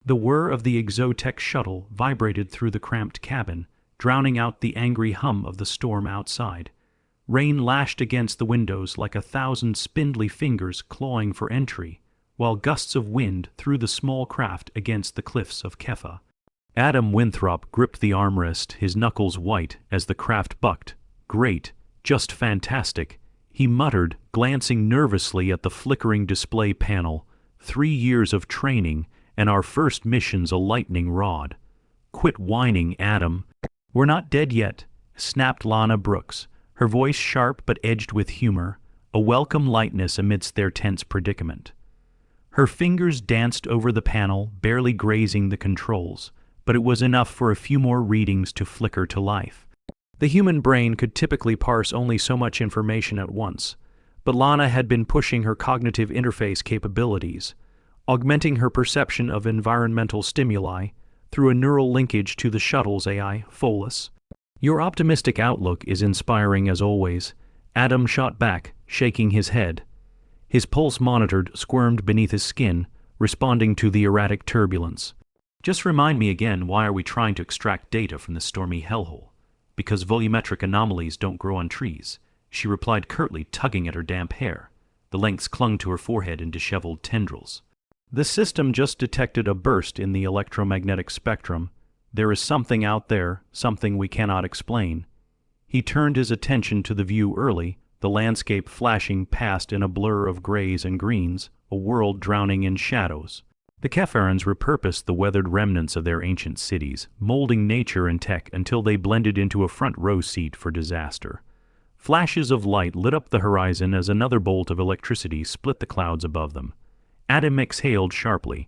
The whir of the exotech shuttle vibrated through the cramped cabin, drowning out the angry hum of the storm outside. Rain lashed against the windows like 1,000 spindly fingers clawing for entry, while gusts of wind threw the small craft against the cliffs of Kepha. Adam Winthrop gripped the armrest, his knuckles white as the craft bucked. "Great, just fantastic," he muttered, glancing nervously at the flickering display panel. 3 years of training, and our first mission's a lightning rod. "Quit whining, Adam. We're not dead yet," snapped Lana Brooks, her voice sharp but edged with humor, a welcome lightness amidst their tense predicament. Her fingers danced over the panel, barely grazing the controls, but it was enough for a few more readings to flicker to life. The human brain could typically parse only so much information at once, but Lana had been pushing her cognitive interface capabilities, augmenting her perception of environmental stimuli through a neural linkage to the shuttle's AI, Folus. "Your optimistic outlook is inspiring as always," Adam shot back, shaking his head. His pulse monitored squirmed beneath his skin, responding to the erratic turbulence. "Just remind me again, why are we trying to extract data from this stormy hellhole?" "Because volumetric anomalies don't grow on trees," she replied curtly, tugging at her damp hair. The lengths clung to her forehead in disheveled tendrils. "The system just detected a burst in the electromagnetic spectrum. There is something out there, something we cannot explain." He turned his attention to the view early, the landscape flashing past in a blur of grays and greens, a world drowning in shadows. The Kefarans repurposed the weathered remnants of their ancient cities, molding nature and tech until they blended into a front-row seat for disaster. Flashes of light lit up the horizon as another bolt of electricity split the clouds above them. Adam exhaled sharply.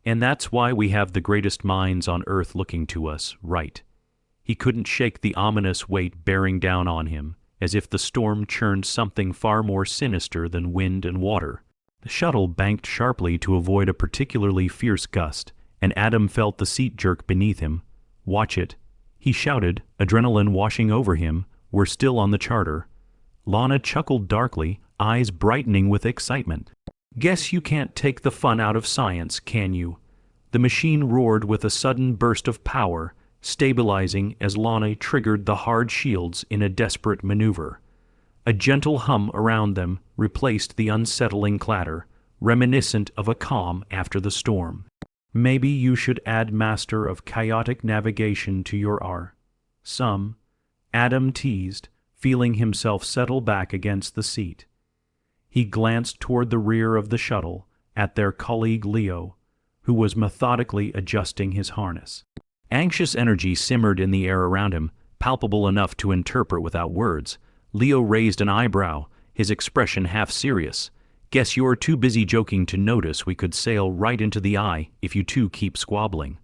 "And that's why we have the greatest minds on Earth looking to us, right?" He couldn't shake the ominous weight bearing down on him, as if the storm churned something far more sinister than wind and water. The shuttle banked sharply to avoid a particularly fierce gust, and Adam felt the seat jerk beneath him. "Watch it," he shouted, adrenaline washing over him. "We're still on the charter." Lana chuckled darkly, eyes brightening with excitement. "Guess you can't take the fun out of science, can you?" The machine roared with a sudden burst of power, stabilizing as Lana triggered the hard shields in a desperate maneuver. A gentle hum around them replaced the unsettling clatter, reminiscent of a calm after the storm. "Maybe you should add Master of Chaotic Navigation to your Some," Adam teased, feeling himself settle back against the seat. He glanced toward the rear of the shuttle, at their colleague Leo, who was methodically adjusting his harness. Anxious energy simmered in the air around him, palpable enough to interpret without words. Leo raised an eyebrow, his expression half serious. "Guess you're too busy joking to notice we could sail right into the eye if you two keep squabbling."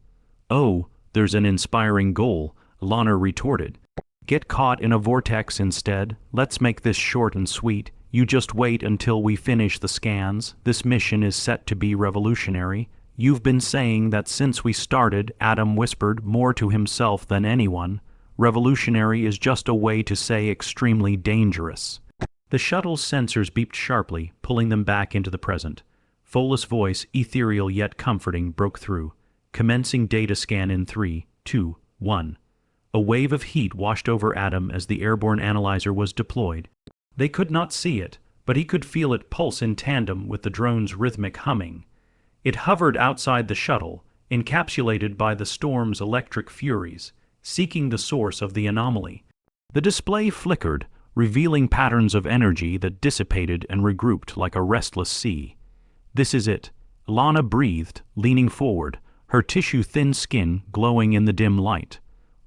"Oh, there's an inspiring goal," Lana retorted. "Get caught in a vortex instead. Let's make this short and sweet. You just wait until we finish the scans. This mission is set to be revolutionary. You've been saying that since we started," Adam whispered, more to himself than anyone. "Revolutionary is just a way to say extremely dangerous." The shuttle's sensors beeped sharply, pulling them back into the present. Folus' voice, ethereal yet comforting, broke through. "Commencing data scan in 3, 2, 1. A wave of heat washed over Adam as the airborne analyzer was deployed. They could not see it, but he could feel it pulse in tandem with the drone's rhythmic humming. It hovered outside the shuttle, encapsulated by the storm's electric furies, seeking the source of the anomaly. The display flickered, revealing patterns of energy that dissipated and regrouped like a restless sea. "This is it," Lana breathed, leaning forward, her tissue-thin skin glowing in the dim light.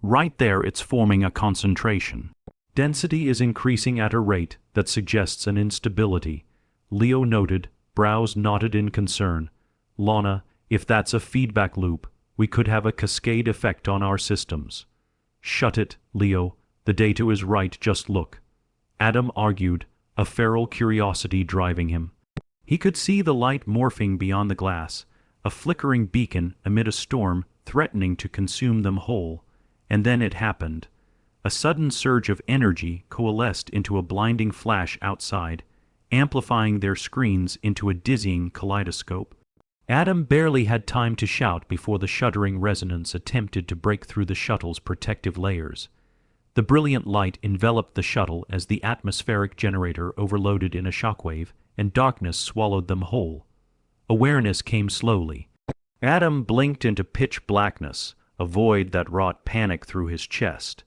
"Right there it's forming a concentration. Density is increasing at a rate that suggests an instability," Leo noted, brows knotted in concern. "Lana, if that's a feedback loop, we could have a cascade effect on our systems." "Shut it, Leo. The data is right, just look," Adam argued, a feral curiosity driving him. He could see the light morphing beyond the glass, a flickering beacon amid a storm threatening to consume them whole. And then it happened. A sudden surge of energy coalesced into a blinding flash outside, amplifying their screens into a dizzying kaleidoscope. Adam barely had time to shout before the shuddering resonance attempted to break through the shuttle's protective layers. The brilliant light enveloped the shuttle as the atmospheric generator overloaded in a shockwave, and darkness swallowed them whole. Awareness came slowly. Adam blinked into pitch blackness, a void that wrought panic through his chest.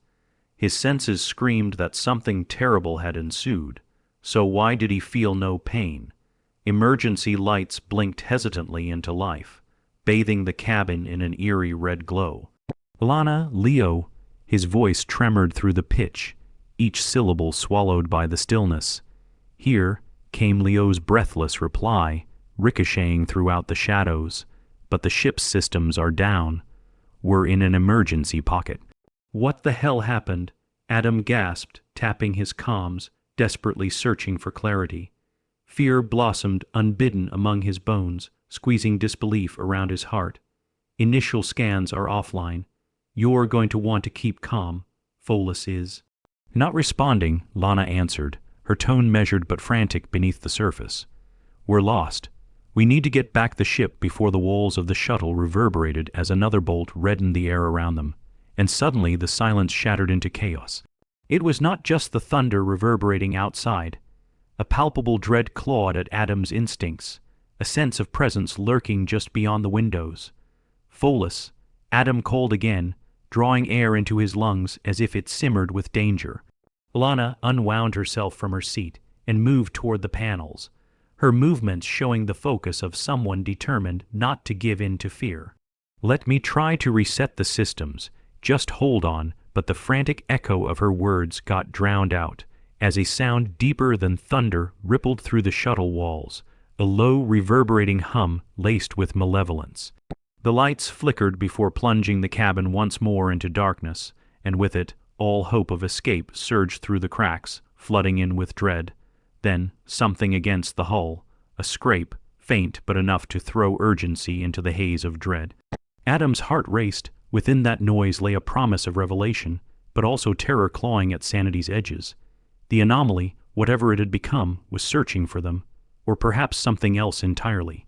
His senses screamed that something terrible had ensued. So why did he feel no pain? Emergency lights blinked hesitantly into life, bathing the cabin in an eerie red glow. "Lana, Leo," his voice tremored through the pitch, each syllable swallowed by the stillness. "Here," came Leo's breathless reply, ricocheting throughout the shadows. "But the ship's systems are down. We're in an emergency pocket." "What the hell happened?" Adam gasped, tapping his comms, desperately searching for clarity. Fear blossomed unbidden among his bones, squeezing disbelief around his heart. "Initial scans are offline. You're going to want to keep calm. Pholus is." Not responding, Lana answered, her tone measured but frantic beneath the surface. "We're lost. We need to get back the ship before the walls of the shuttle reverberated as another bolt reddened the air around them, and suddenly the silence shattered into chaos. It was not just the thunder reverberating outside. A palpable dread clawed at Adam's instincts, a sense of presence lurking just beyond the windows. "Pholus," Adam called again, drawing air into his lungs as if it simmered with danger. Lana unwound herself from her seat and moved toward the panels, her movements showing the focus of someone determined not to give in to fear. "Let me try to reset the systems. Just hold on," but the frantic echo of her words got drowned out, as a sound deeper than thunder rippled through the shuttle walls, a low, reverberating hum laced with malevolence. The lights flickered before plunging the cabin once more into darkness, and with it, all hope of escape surged through the cracks, flooding in with dread. Then, something against the hull, a scrape, faint but enough to throw urgency into the haze of dread. Adam's heart raced. Within that noise lay a promise of revelation, but also terror clawing at sanity's edges. The anomaly, whatever it had become, was searching for them, or perhaps something else entirely.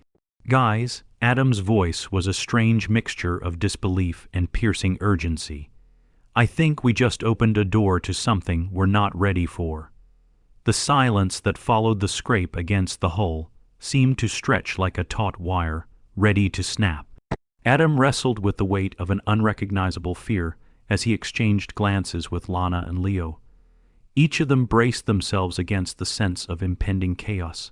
"Guys," Adam's voice was a strange mixture of disbelief and piercing urgency. "I think we just opened a door to something we're not ready for." The silence that followed the scrape against the hull seemed to stretch like a taut wire, ready to snap. Adam wrestled with the weight of an unrecognizable fear as he exchanged glances with Lana and Leo. Each of them braced themselves against the sense of impending chaos,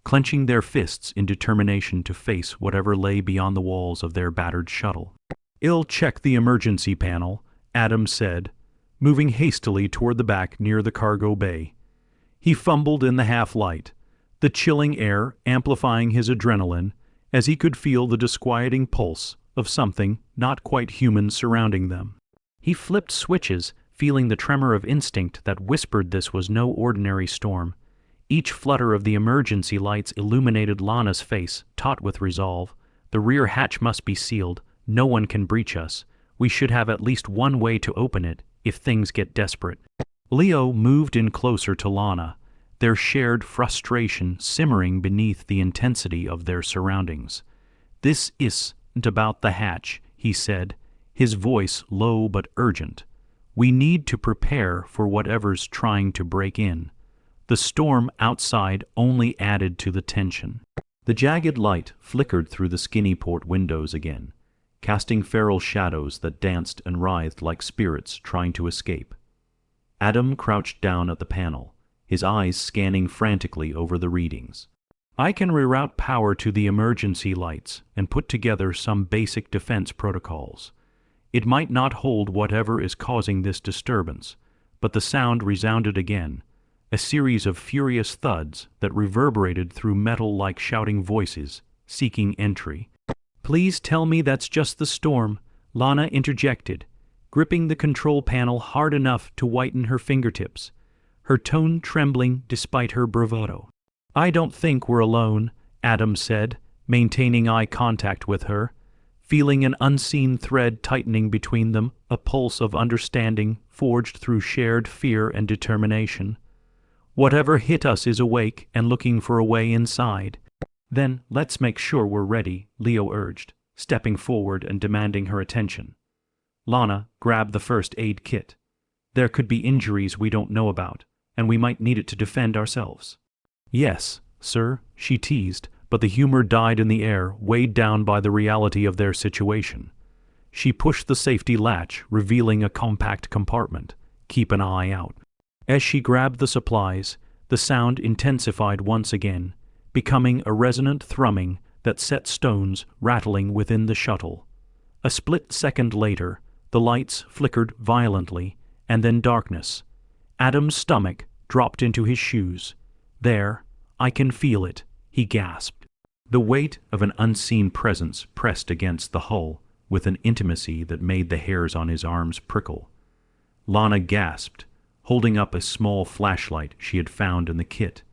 clenching their fists in determination to face whatever lay beyond the walls of their battered shuttle. "I'll check the emergency panel," Adam said, moving hastily toward the back near the cargo bay. He fumbled in the half-light, the chilling air amplifying his adrenaline, as he could feel the disquieting pulse of something not quite human surrounding them. He flipped switches, feeling the tremor of instinct that whispered this was no ordinary storm. Each flutter of the emergency lights illuminated Lana's face, taut with resolve. "The rear hatch must be sealed. No one can breach us. We should have at least one way to open it, if things get desperate." Leo moved in closer to Lana, their shared frustration simmering beneath the intensity of their surroundings. "This isn't about the hatch," he said, his voice low but urgent. "We need to prepare for whatever's trying to break in." The storm outside only added to the tension. The jagged light flickered through the skinny port windows again, casting feral shadows that danced and writhed like spirits trying to escape. Adam crouched down at the panel, his eyes scanning frantically over the readings. "I can reroute power to the emergency lights and put together some basic defense protocols. It might not hold whatever is causing this disturbance, but the sound resounded again, a series of furious thuds that reverberated through metal like shouting voices, seeking entry. "Please tell me that's just the storm," Lana interjected, gripping the control panel hard enough to whiten her fingertips, her tone trembling despite her bravado. "I don't think we're alone," Adam said, maintaining eye contact with her, feeling an unseen thread tightening between them, a pulse of understanding forged through shared fear and determination. "Whatever hit us is awake and looking for a way inside." Then let's make sure we're ready, Leo urged, stepping forward and demanding her attention. Lana, grab the first aid kit. There could be injuries we don't know about, and we might need it to defend ourselves. Yes, sir, she teased, but the humor died in the air, weighed down by the reality of their situation. She pushed the safety latch, revealing a compact compartment. Keep an eye out. As she grabbed the supplies, the sound intensified once again, becoming a resonant thrumming that set stones rattling within the shuttle. A split second later, the lights flickered violently, and then darkness. Adam's stomach dropped into his shoes. There, I can feel it, he gasped. The weight of an unseen presence pressed against the hull with an intimacy that made the hairs on his arms prickle. Lana gasped, holding up a small flashlight she had found in the kit,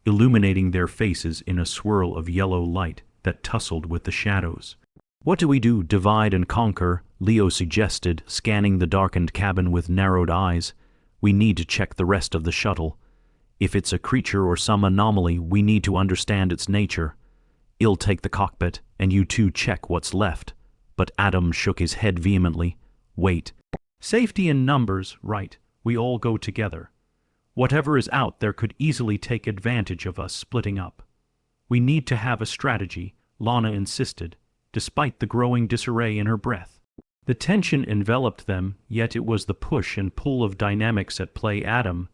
illuminating their faces in a swirl of yellow light that tussled with the shadows. What do we do, divide and conquer? Leo suggested, scanning the darkened cabin with narrowed eyes. We need to check the rest of the shuttle. If it's a creature or some anomaly, we need to understand its nature. I'll take the cockpit, and you two check what's left. But Adam shook his head vehemently. Wait. Safety in numbers, right. We all go together. Whatever is out there could easily take advantage of us splitting up. We need to have a strategy, Lana insisted, despite the growing disarray in her breath. The tension enveloped them, yet it was the push and pull of dynamics at play. Adam,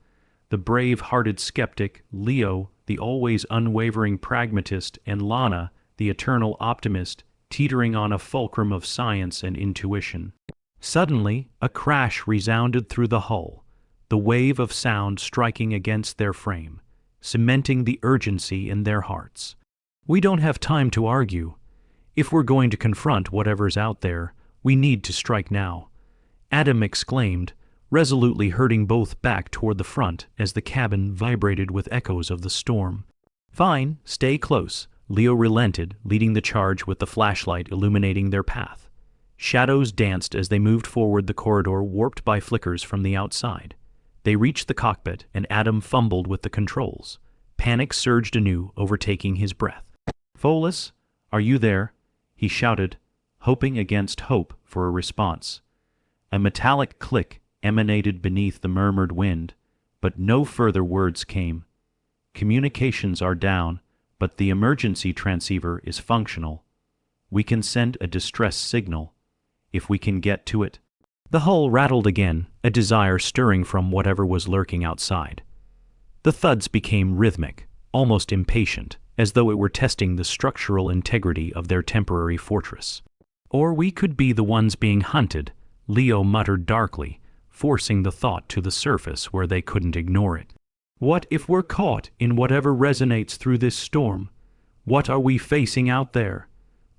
the brave-hearted skeptic, Leo, the always unwavering pragmatist, and Lana, the eternal optimist, teetering on a fulcrum of science and intuition. Suddenly, a crash resounded through the hull, the wave of sound striking against their frame, cementing the urgency in their hearts. We don't have time to argue. If we're going to confront whatever's out there, we need to strike now, Adam exclaimed, resolutely herding both back toward the front as the cabin vibrated with echoes of the storm. Fine, stay close, Leo relented, leading the charge with the flashlight illuminating their path. Shadows danced as they moved forward, the corridor warped by flickers from the outside. They reached the cockpit, and Adam fumbled with the controls. Panic surged anew, overtaking his breath. Folas, are you there? He shouted, hoping against hope for a response. A metallic click emanated beneath the murmured wind, but no further words came. Communications are down, but the emergency transceiver is functional. We can send a distress signal, if we can get to it. The hull rattled again, a desire stirring from whatever was lurking outside. The thuds became rhythmic, almost impatient, as though it were testing the structural integrity of their temporary fortress. Or we could be the ones being hunted, Leo muttered darkly, forcing the thought to the surface where they couldn't ignore it. What if we're caught in whatever resonates through this storm? What are we facing out there?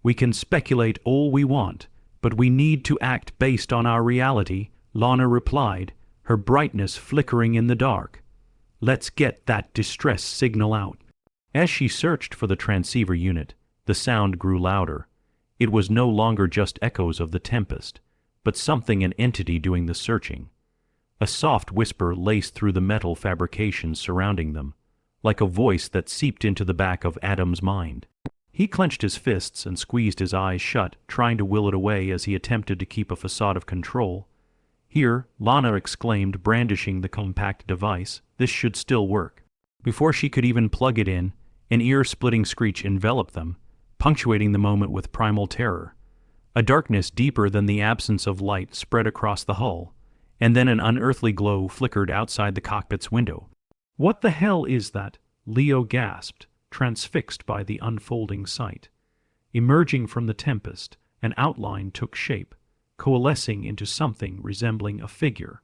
We can speculate all we want, but we need to act based on our reality, Lana replied, her brightness flickering in the dark. Let's get that distress signal out. As she searched for the transceiver unit, the sound grew louder. It was no longer just echoes of the tempest, but something, an entity doing the searching. A soft whisper laced through the metal fabrications surrounding them, like a voice that seeped into the back of Adam's mind. He clenched his fists and squeezed his eyes shut, trying to will it away as he attempted to keep a facade of control. Here, Lana exclaimed, brandishing the compact device, this should still work. Before she could even plug it in, an ear-splitting screech enveloped them, punctuating the moment with primal terror. A darkness deeper than the absence of light spread across the hull, and then an unearthly glow flickered outside the cockpit's window. What the hell is that? Leo gasped, transfixed by the unfolding sight. Emerging from the tempest, an outline took shape, coalescing into something resembling a figure.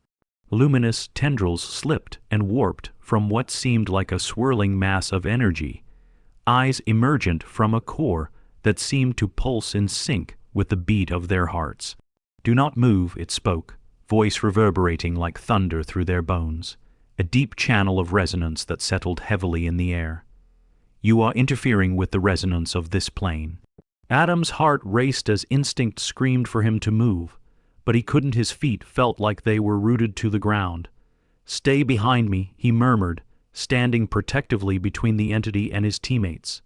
Luminous tendrils slipped and warped from what seemed like a swirling mass of energy, eyes emergent from a core that seemed to pulse in sync with the beat of their hearts. Do not move, it spoke, voice reverberating like thunder through their bones, a deep channel of resonance that settled heavily in the air. You are interfering with the resonance of this plane. Adam's heart raced as instinct screamed for him to move, but he couldn't. His feet felt like they were rooted to the ground. Stay behind me, he murmured, standing protectively between the entity and his teammates.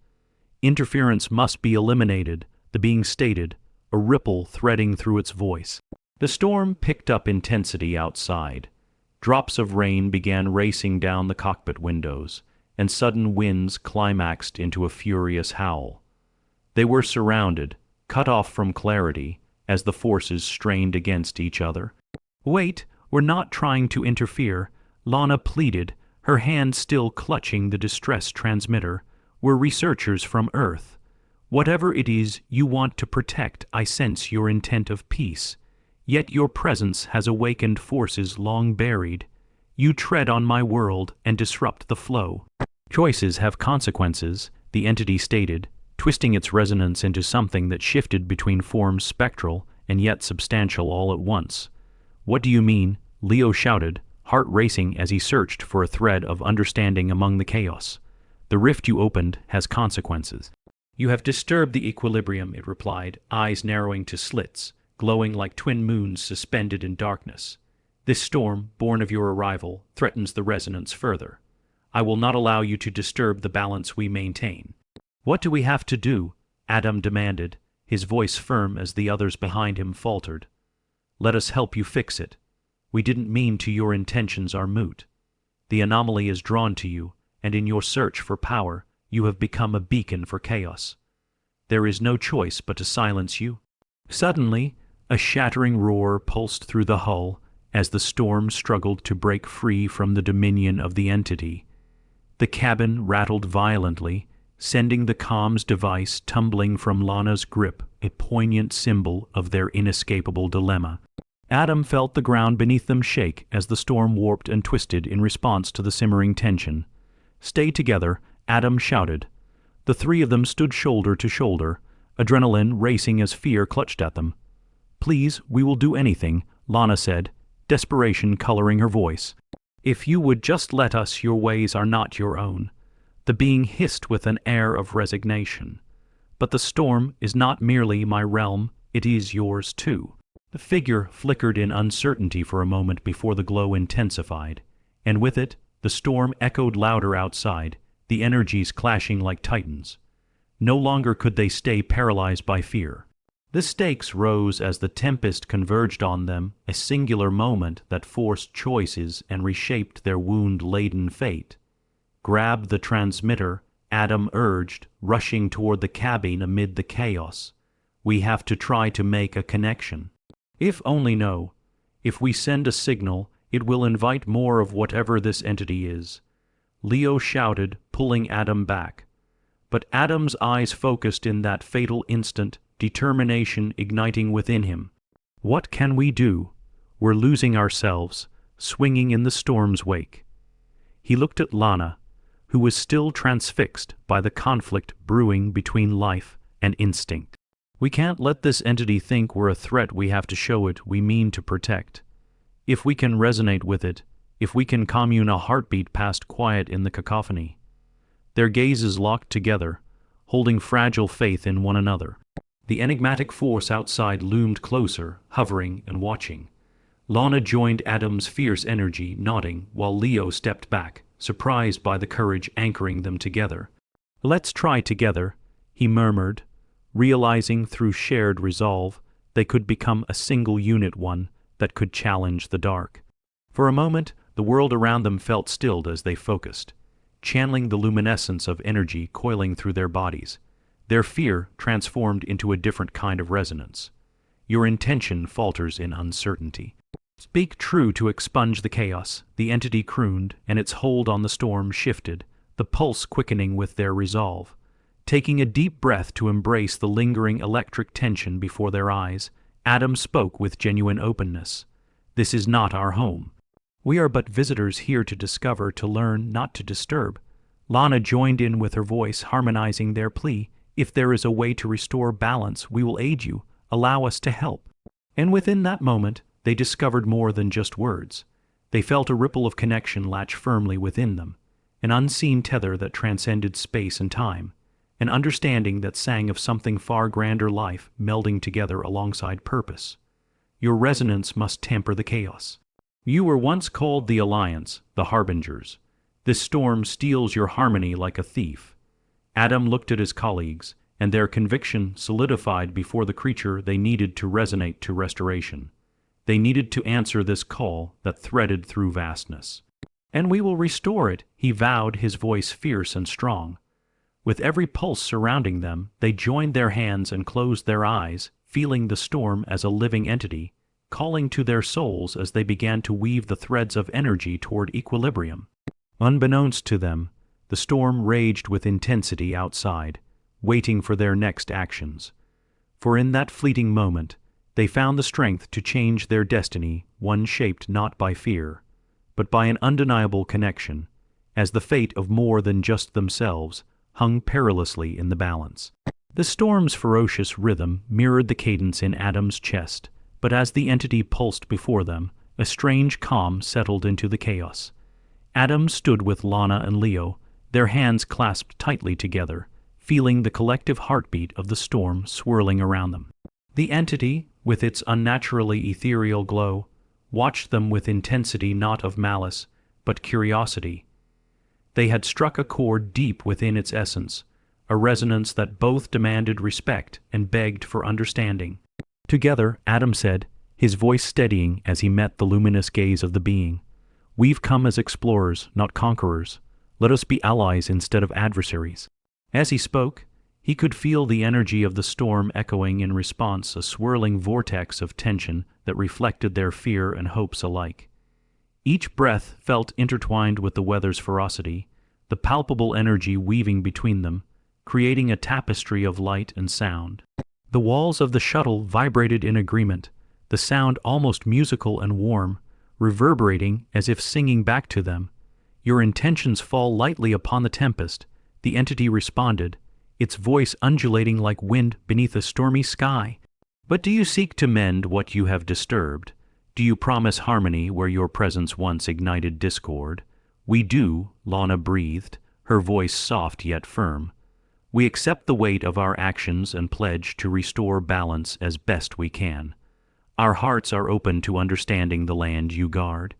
Interference must be eliminated, the being stated, a ripple threading through its voice. The storm picked up intensity outside. Drops of rain began racing down the cockpit windows, and sudden winds climaxed into a furious howl. They were surrounded, cut off from clarity, as the forces strained against each other. "Wait, we're not trying to interfere," Lana pleaded, her hand still clutching the distress transmitter. "We're researchers from Earth. Whatever it is you want to protect, I sense your intent of peace. Yet your presence has awakened forces long buried. You tread on my world and disrupt the flow." "Choices have consequences," the entity stated, twisting its resonance into something that shifted between forms spectral and yet substantial all at once. "What do you mean?" Leo shouted, heart racing as he searched for a thread of understanding among the chaos. "The rift you opened has consequences." "You have disturbed the equilibrium," it replied, eyes narrowing to slits, glowing like twin moons suspended in darkness. "This storm, born of your arrival, threatens the resonance further. I will not allow you to disturb the balance we maintain." "What do we have to do?" Adam demanded, his voice firm as the others behind him faltered. "Let us help you fix it. We didn't mean to. Your intentions are moot. The anomaly is drawn to you, and in your search for power, you have become a beacon for chaos. There is no choice but to silence you." Suddenly, a shattering roar pulsed through the hull as the storm struggled to break free from the dominion of the entity. The cabin rattled violently, sending the comms device tumbling from Lana's grip, a poignant symbol of their inescapable dilemma. Adam felt the ground beneath them shake as the storm warped and twisted in response to the simmering tension. "Stay together," Adam shouted. The three of them stood shoulder to shoulder, adrenaline racing as fear clutched at them. "Please, we will do anything," Lana said, desperation coloring her voice. "If you would just let us, your ways are not your own." The being hissed with an air of resignation. "But the storm is not merely my realm, it is yours too." The figure flickered in uncertainty for a moment before the glow intensified, and with it, the storm echoed louder outside, the energies clashing like titans. No longer could they stay paralyzed by fear. The stakes rose as the tempest converged on them, a singular moment that forced choices and reshaped their wound-laden fate. "Grab the transmitter," Adam urged, rushing toward the cabin amid the chaos. "We have to try to make a connection. If we send a signal, it will invite more of whatever this entity is." Leo shouted, pulling Adam back. But Adam's eyes focused in that fatal instant, determination igniting within him. "What can we do? We're losing ourselves, swinging in the storm's wake." He looked at Lana, who was still transfixed by the conflict brewing between life and instinct. "We can't let this entity think we're a threat. We have to show it we mean to protect. If we can resonate with it, if we can commune a heartbeat past quiet in the cacophony." Their gazes locked together, holding fragile faith in one another. The enigmatic force outside loomed closer, hovering and watching. Lana joined Adam's fierce energy, nodding, while Leo stepped back, surprised by the courage anchoring them together. "Let's try together," he murmured, realizing through shared resolve they could become a single unit, one that could challenge the dark. For a moment, the world around them felt stilled as they focused, channeling the luminescence of energy coiling through their bodies. Their fear transformed into a different kind of resonance. Your intention falters in uncertainty. "Speak true to expunge the chaos," the entity crooned, and its hold on the storm shifted, the pulse quickening with their resolve. Taking a deep breath to embrace the lingering electric tension before their eyes, Adam spoke with genuine openness. "This is not our home. We are but visitors here to discover, to learn, not to disturb." Lana joined in with her voice, harmonizing their plea. "If there is a way to restore balance, we will aid you. Allow us to help." And within that moment, they discovered more than just words. They felt a ripple of connection latch firmly within them, an unseen tether that transcended space and time, an understanding that sang of something far grander, life melding together alongside purpose. Your resonance must temper the chaos. You were once called the Alliance, the Harbingers. This storm steals your harmony like a thief. Adam looked at his colleagues, and their conviction solidified before the creature they needed to resonate to restoration. They needed to answer this call that threaded through vastness. "And we will restore it," he vowed, his voice fierce and strong. With every pulse surrounding them, they joined their hands and closed their eyes, feeling the storm as a living entity, calling to their souls as they began to weave the threads of energy toward equilibrium. Unbeknownst to them, the storm raged with intensity outside, waiting for their next actions. For in that fleeting moment, they found the strength to change their destiny, one shaped not by fear, but by an undeniable connection, as the fate of more than just themselves hung perilously in the balance. The storm's ferocious rhythm mirrored the cadence in Adam's chest, but as the entity pulsed before them, a strange calm settled into the chaos. Adam stood with Lana and Leo, their hands clasped tightly together, feeling the collective heartbeat of the storm swirling around them. The entity, with its unnaturally ethereal glow, watched them with intensity not of malice, but curiosity. They had struck a chord deep within its essence, a resonance that both demanded respect and begged for understanding. Together, Adam said, his voice steadying as he met the luminous gaze of the being, "We've come as explorers, not conquerors. Let us be allies instead of adversaries." As he spoke, he could feel the energy of the storm echoing in response, a swirling vortex of tension that reflected their fear and hopes alike. Each breath felt intertwined with the weather's ferocity, the palpable energy weaving between them, creating a tapestry of light and sound. The walls of the shuttle vibrated in agreement, the sound almost musical and warm, reverberating as if singing back to them. "Your intentions fall lightly upon the tempest," the entity responded, its voice undulating like wind beneath a stormy sky. "But do you seek to mend what you have disturbed? Do you promise harmony where your presence once ignited discord?" "We do," Lana breathed, her voice soft yet firm. "We accept the weight of our actions and pledge to restore balance as best we can. Our hearts are open to understanding the land you guard."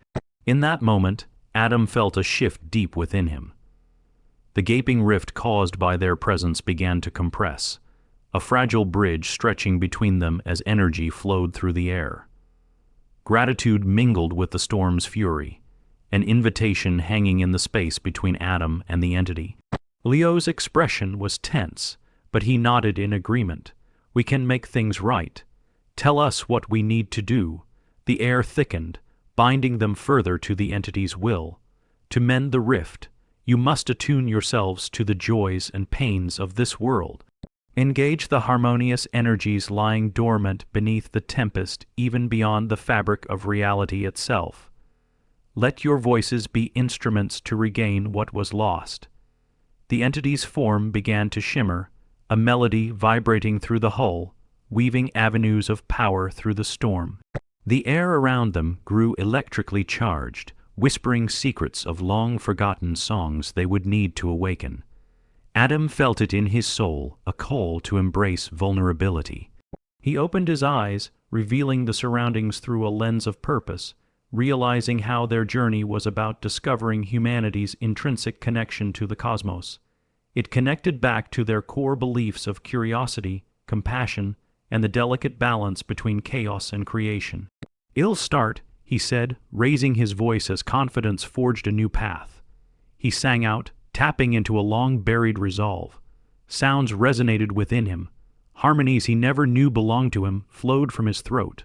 In that moment, Adam felt a shift deep within him. The gaping rift caused by their presence began to compress, a fragile bridge stretching between them as energy flowed through the air. Gratitude mingled with the storm's fury, an invitation hanging in the space between Adam and the entity. Leo's expression was tense, but he nodded in agreement. "We can make things right. Tell us what we need to do." The air thickened, binding them further to the entity's will. "To mend the rift, you must attune yourselves to the joys and pains of this world. Engage the harmonious energies lying dormant beneath the tempest, even beyond the fabric of reality itself. Let your voices be instruments to regain what was lost." The entity's form began to shimmer, a melody vibrating through the hull, weaving avenues of power through the storm. The air around them grew electrically charged, whispering secrets of long-forgotten songs they would need to awaken. Adam felt it in his soul, a call to embrace vulnerability. He opened his eyes, revealing the surroundings through a lens of purpose, realizing how their journey was about discovering humanity's intrinsic connection to the cosmos. It connected back to their core beliefs of curiosity, compassion, and the delicate balance between chaos and creation. "I'll start," he said, raising his voice as confidence forged a new path. He sang out, tapping into a long-buried resolve. Sounds resonated within him. Harmonies he never knew belonged to him flowed from his throat.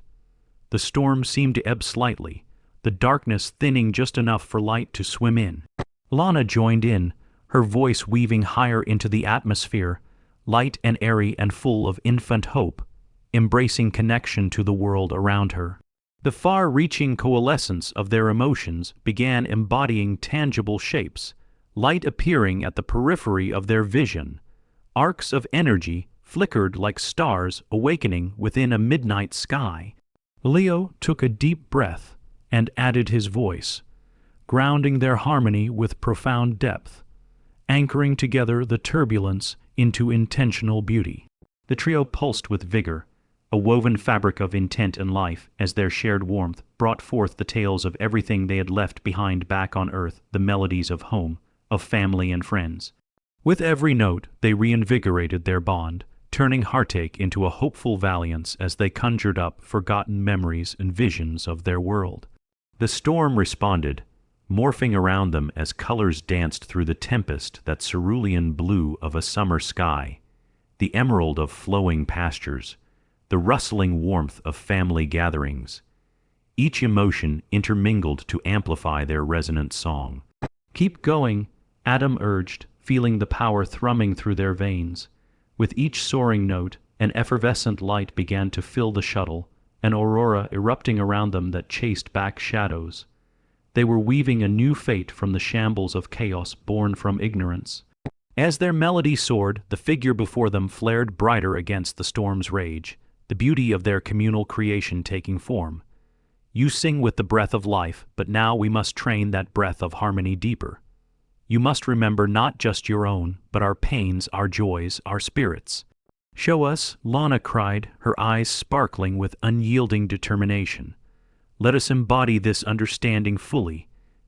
The storm seemed to ebb slightly, the darkness thinning just enough for light to swim in. Lana joined in, her voice weaving higher into the atmosphere, light and airy and full of infant hope, embracing connection to the world around her. The far-reaching coalescence of their emotions began embodying tangible shapes, light appearing at the periphery of their vision. Arcs of energy flickered like stars awakening within a midnight sky. Leo took a deep breath and added his voice, grounding their harmony with profound depth, anchoring together the turbulence into intentional beauty. The trio pulsed with vigor, a woven fabric of intent and life, as their shared warmth brought forth the tales of everything they had left behind back on Earth, the melodies of home, of family and friends. With every note, they reinvigorated their bond, turning heartache into a hopeful valiance as they conjured up forgotten memories and visions of their world. The storm responded, morphing around them as colors danced through the tempest, that cerulean blue of a summer sky, the emerald of flowing pastures, the rustling warmth of family gatherings. Each emotion intermingled to amplify their resonant song. "Keep going," Adam urged, feeling the power thrumming through their veins. With each soaring note, an effervescent light began to fill the shuttle, an aurora erupting around them that chased back shadows. They were weaving a new fate from the shambles of chaos born from ignorance. As their melody soared, the figure before them flared brighter against the storm's rage, the beauty of their communal creation taking form. "You sing with the breath of life, but now we must train that breath of harmony deeper. You must remember not just your own, but our pains, our joys, our spirits." "Show us," Lana cried, her eyes sparkling with unyielding determination. "Let us embody this understanding fully."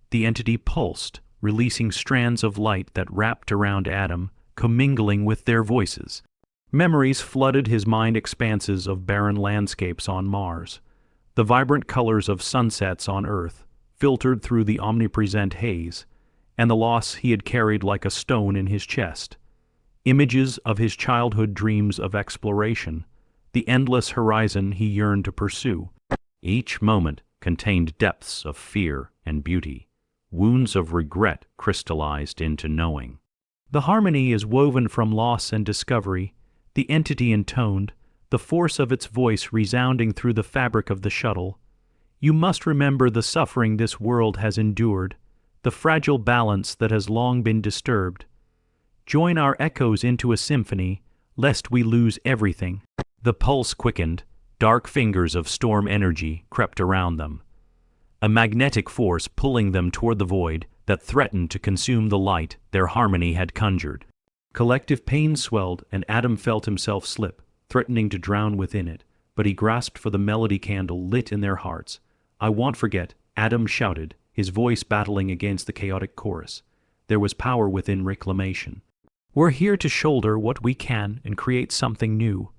The entity pulsed, releasing strands of light that wrapped around Adam, commingling with their voices. Memories flooded his mind, expanses of barren landscapes on Mars, the vibrant colors of sunsets on Earth, filtered through the omnipresent haze, and the loss he had carried like a stone in his chest. Images of his childhood dreams of exploration, the endless horizon he yearned to pursue. Each moment contained depths of fear and beauty, wounds of regret crystallized into knowing. The harmony is woven from loss and discovery, the entity intoned, the force of its voice resounding through the fabric of the shuttle. "You must remember the suffering this world has endured, the fragile balance that has long been disturbed. Join our echoes into a symphony, lest we lose everything." The pulse quickened, dark fingers of storm energy crept around them, a magnetic force pulling them toward the void that threatened to consume the light their harmony had conjured. Collective pain swelled, and Adam felt himself slip, threatening to drown within it, but he grasped for the melody candle lit in their hearts. "I won't forget," Adam shouted, his voice battling against the chaotic chorus. There was power within reclamation. "We're here to shoulder what we can and create something new.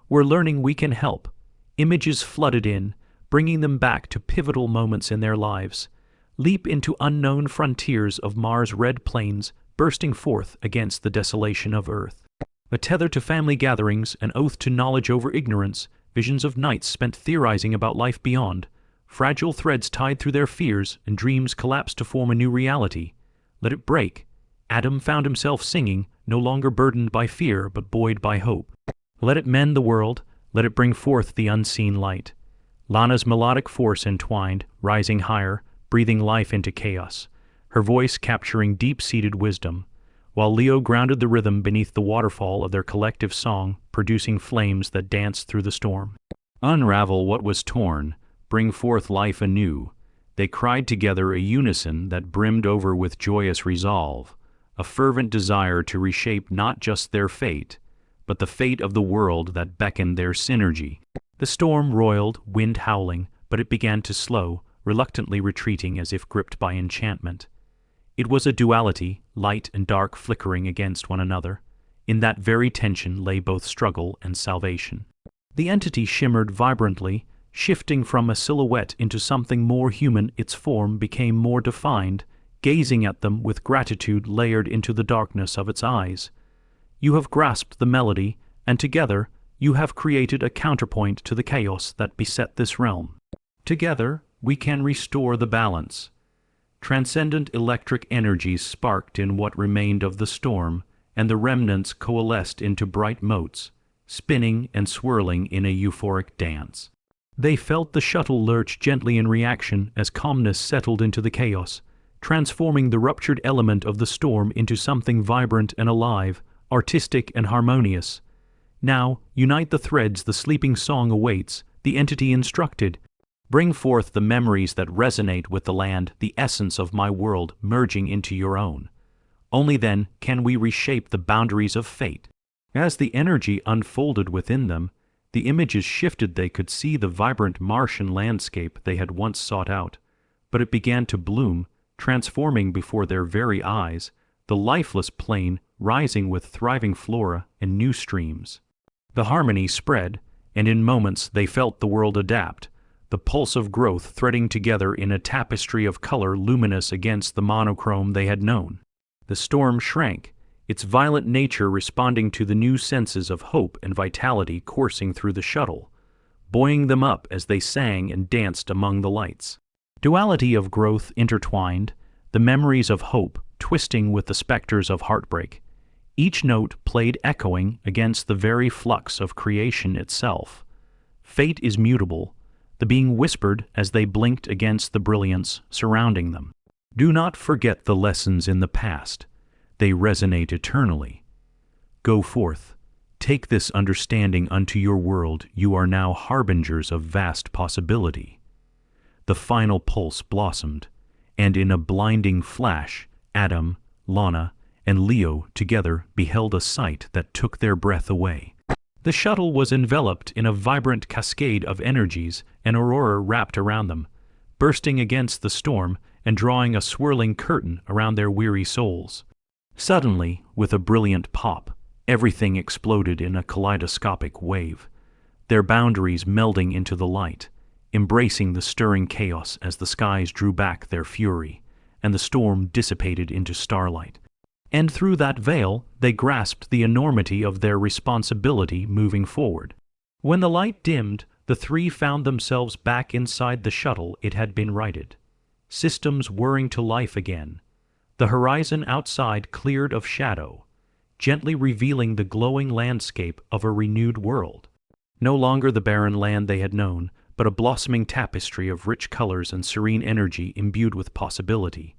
We're learning we can help." Images flooded in, bringing them back to pivotal moments in their lives. Leap into unknown frontiers of Mars' red plains, bursting forth against the desolation of Earth. A tether to family gatherings, an oath to knowledge over ignorance, visions of nights spent theorizing about life beyond. Fragile threads tied through their fears, and dreams collapsed to form a new reality. Let it break. Adam found himself singing, no longer burdened by fear, but buoyed by hope. Let it mend the world. Let it bring forth the unseen light. Lana's melodic force entwined, rising higher, breathing life into chaos, her voice capturing deep-seated wisdom, while Leo grounded the rhythm beneath the waterfall of their collective song, producing flames that danced through the storm. "Unravel what was torn, bring forth life anew." They cried together, a unison that brimmed over with joyous resolve, a fervent desire to reshape not just their fate, but the fate of the world that beckoned their synergy. The storm roiled, wind howling, but it began to slow, reluctantly retreating as if gripped by enchantment. It was a duality, light and dark flickering against one another. In that very tension lay both struggle and salvation. The entity shimmered vibrantly, shifting from a silhouette into something more human. Its form became more defined, gazing at them with gratitude layered into the darkness of its eyes. "You have grasped the melody, and together you have created a counterpoint to the chaos that beset this realm. Together we can restore the balance." Transcendent electric energies sparked in what remained of the storm, and the remnants coalesced into bright motes, spinning and swirling in a euphoric dance. They felt the shuttle lurch gently in reaction as calmness settled into the chaos, transforming the ruptured element of the storm into something vibrant and alive, artistic and harmonious. "Now, unite the threads, the sleeping song awaits," the entity instructed. "Bring forth the memories that resonate with the land, the essence of my world merging into your own. Only then can we reshape the boundaries of fate." As the energy unfolded within them, the images shifted. They could see the vibrant Martian landscape they had once sought out, but it began to bloom, transforming before their very eyes. The lifeless plain rising with thriving flora and new streams. The harmony spread, and in moments they felt the world adapt, the pulse of growth threading together in a tapestry of color luminous against the monochrome they had known. The storm shrank, its violent nature responding to the new senses of hope and vitality coursing through the shuttle, buoying them up as they sang and danced among the lights. Duality of growth intertwined, the memories of hope twisting with the specters of heartbreak. Each note played echoing against the very flux of creation itself. Fate is mutable, the being whispered as they blinked against the brilliance surrounding them. Do not forget the lessons in the past. They resonate eternally. Go forth. Take this understanding unto your world. You are now harbingers of vast possibility. The final pulse blossomed, and in a blinding flash, Adam, Lana, and Leo together beheld a sight that took their breath away. The shuttle was enveloped in a vibrant cascade of energies, an aurora wrapped around them, bursting against the storm and drawing a swirling curtain around their weary souls. Suddenly, with a brilliant pop, everything exploded in a kaleidoscopic wave, their boundaries melding into the light, embracing the stirring chaos as the skies drew back their fury, and the storm dissipated into starlight. And through that veil, they grasped the enormity of their responsibility moving forward. When the light dimmed, the three found themselves back inside the shuttle it had been righted, systems whirring to life again. The horizon outside cleared of shadow, gently revealing the glowing landscape of a renewed world. No longer the barren land they had known, but a blossoming tapestry of rich colors and serene energy imbued with possibility.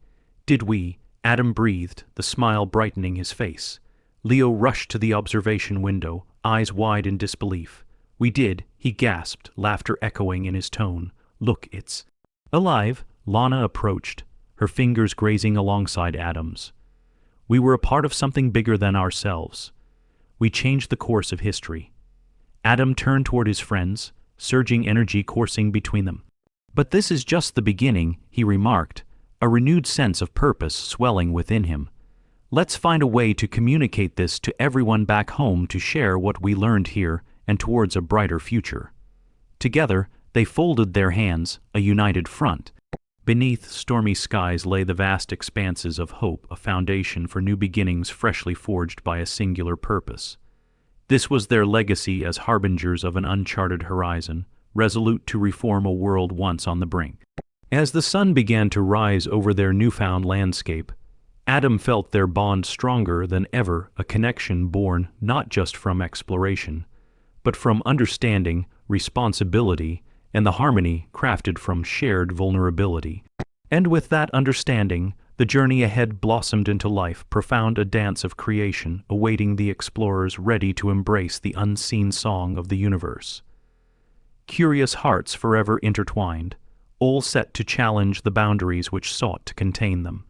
Did we? Adam breathed, the smile brightening his face. Leo rushed to the observation window, eyes wide in disbelief. We did, he gasped, laughter echoing in his tone. Look, it's alive. Lana approached, her fingers grazing alongside Adam's. We were a part of something bigger than ourselves. We changed the course of history. Adam turned toward his friends, surging energy coursing between them. But this is just the beginning, he remarked, a renewed sense of purpose swelling within him. Let's find a way to communicate this to everyone back home to share what we learned here and towards a brighter future. Together, they folded their hands, a united front. Beneath stormy skies lay the vast expanses of hope, a foundation for new beginnings freshly forged by a singular purpose. This was their legacy as harbingers of an uncharted horizon, resolute to reform a world once on the brink. As the sun began to rise over their newfound landscape, Adam felt their bond stronger than ever, a connection born not just from exploration, but from understanding, responsibility, and the harmony crafted from shared vulnerability. And with that understanding, the journey ahead blossomed into life, profound, a dance of creation, awaiting the explorers ready to embrace the unseen song of the universe. Curious hearts forever intertwined, all set to challenge the boundaries which sought to contain them.